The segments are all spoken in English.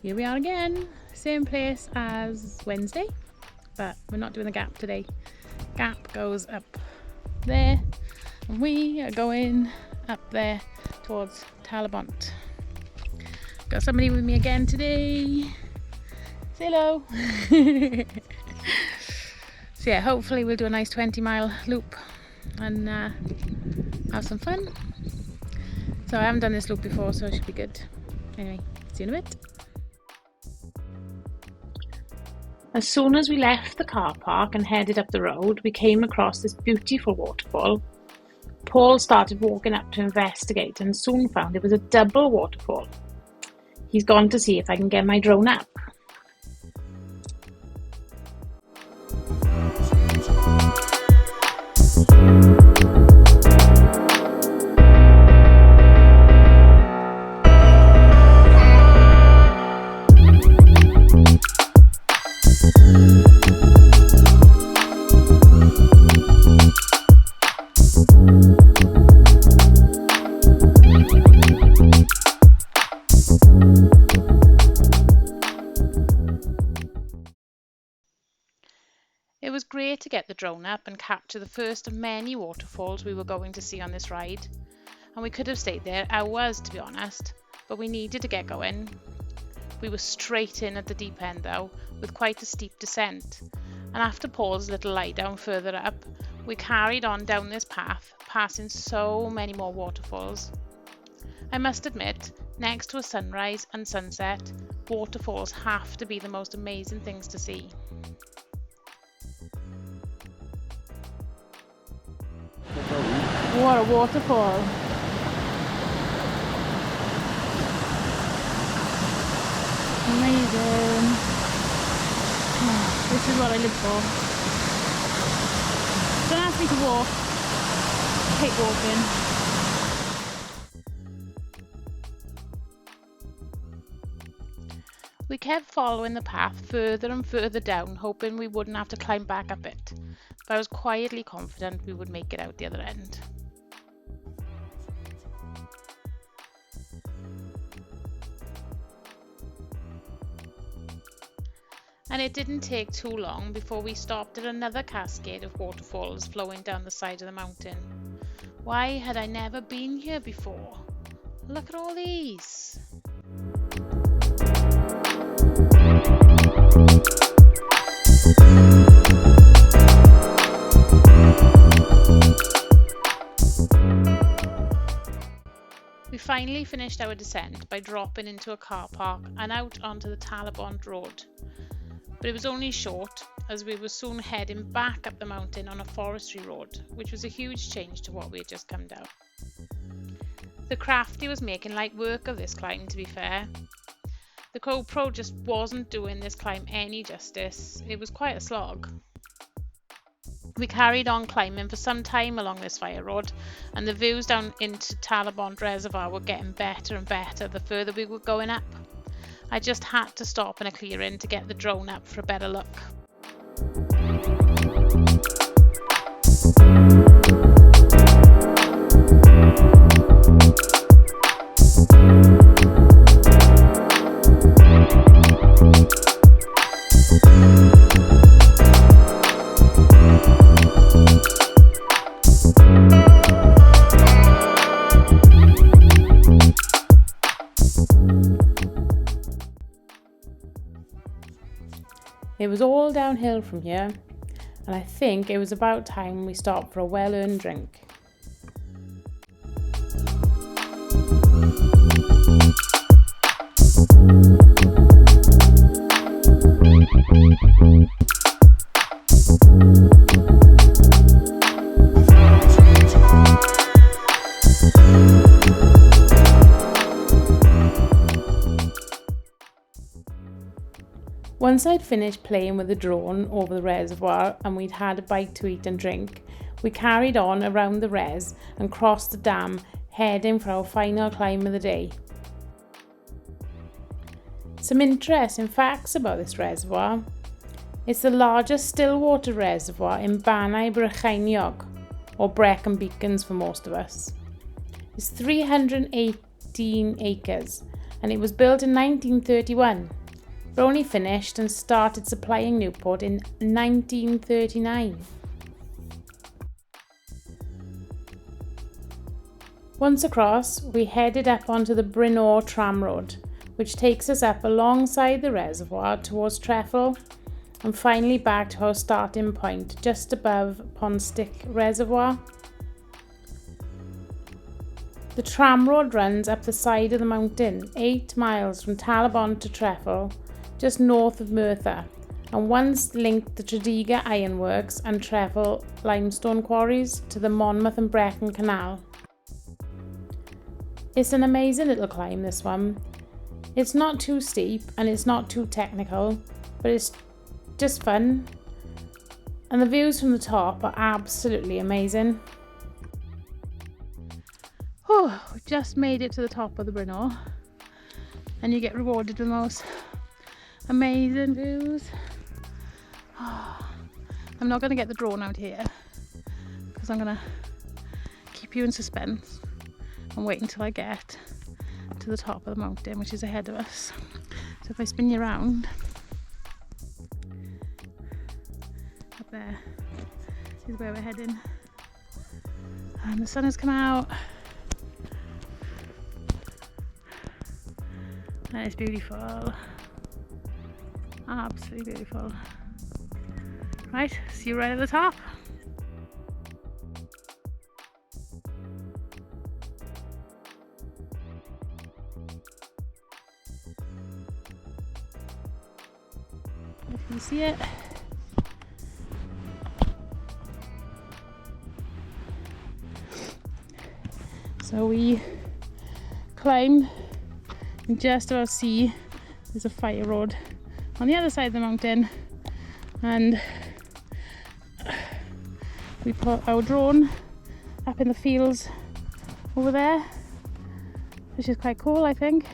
Here we are again, same place as Wednesday, but we're not doing the gap today. Gap goes up there, and we are going up there towards Talybont. Got somebody with me again today. Say hello. So yeah, hopefully we'll do a nice 20-mile loop and have some fun. So I haven't done this loop before, so it should be good. Anyway, see you in a bit. As soon as we left the car park and headed up the road, we came across this beautiful waterfall. Paul started walking up to investigate and soon found it was a double waterfall. He's gone to see if I can get my drone up. It was great to get the drone up and capture the first of many waterfalls we were going to see on this ride. And we could have stayed there hours, to be honest, but we needed to get going. We were straight in at the deep end though, with quite a steep descent. And after Paul's little lie down further up, we carried on down this path, passing so many more waterfalls. I must admit, next to a sunrise and sunset, waterfalls have to be the most amazing things to see. What a waterfall! Amazing! Oh, this is what I live for. Don't ask me to walk. I hate walking. We kept following the path further and further down, hoping we wouldn't have to climb back up it, but I was quietly confident we would make it out the other end. And it didn't take too long before we stopped at another cascade of waterfalls flowing down the side of the mountain. Why had I never been here before? Look at all these! We finally finished our descent by dropping into a car park and out onto the Talybont road. But it was only short, as we were soon heading back up the mountain on a forestry road, which was a huge change to what we had just come down. The Crafty was making light work of this climb, to be fair. The GoPro just wasn't doing this climb any justice. It was quite a slog. We carried on climbing for some time along this fire road, and the views down into Talybont Reservoir were getting better and better the further we were going up. I just had to stop in a clearing to get the drone up for a better look. It was all downhill from here, and I think it was about time we stopped for a well-earned drink. Once I'd finished playing with the drone over the reservoir and we'd had a bite to eat and drink, we carried on around the res and crossed the dam, heading for our final climb of the day. Some interesting facts about this reservoir. It's the largest still water reservoir in Bannau Brycheiniog, or Brecon Beacons for most of us. It's 318 acres and it was built in 1931, but only finished and started supplying Newport in 1939. Once across, we headed up onto the Brenau tram road, which takes us up alongside the reservoir towards Treffel and finally back to our starting point just above Pontsticill Reservoir. The tram road runs up the side of the mountain, 8 miles from Talybont to Treffel, just north of Merthyr, and once linked the Tredegar ironworks and Treffel limestone quarries to the Monmouth and Brecon Canal. It's an amazing little climb, this one. It's not too steep and it's not too technical, but it's just fun. And the views from the top are absolutely amazing. Oh, we've just made it to the top of the Brenau, and you get rewarded with the most amazing views. Oh, I'm not going to get the drone out here because I'm going to keep you in suspense and wait until I get to the top of the mountain, which is ahead of us. So if I spin you around, up there is where we're heading, and the sun has come out and it's beautiful, absolutely beautiful. Right, see you right at the top. If you see it. So we climbed, and just about see there's a fire road on the other side of the mountain, and we put our drone up in the fields over there, which is quite cool, I think.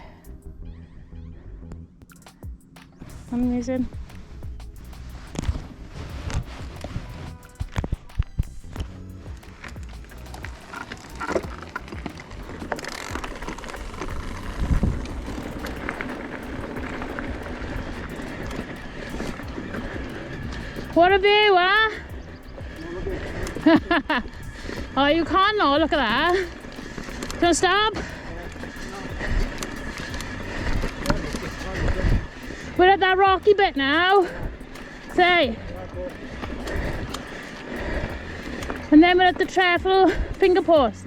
Amazing. What a view, huh? Oh, you can't know, look at that. Don't stop. We're at that rocky bit now. Say. And then we're at the Treffel finger post.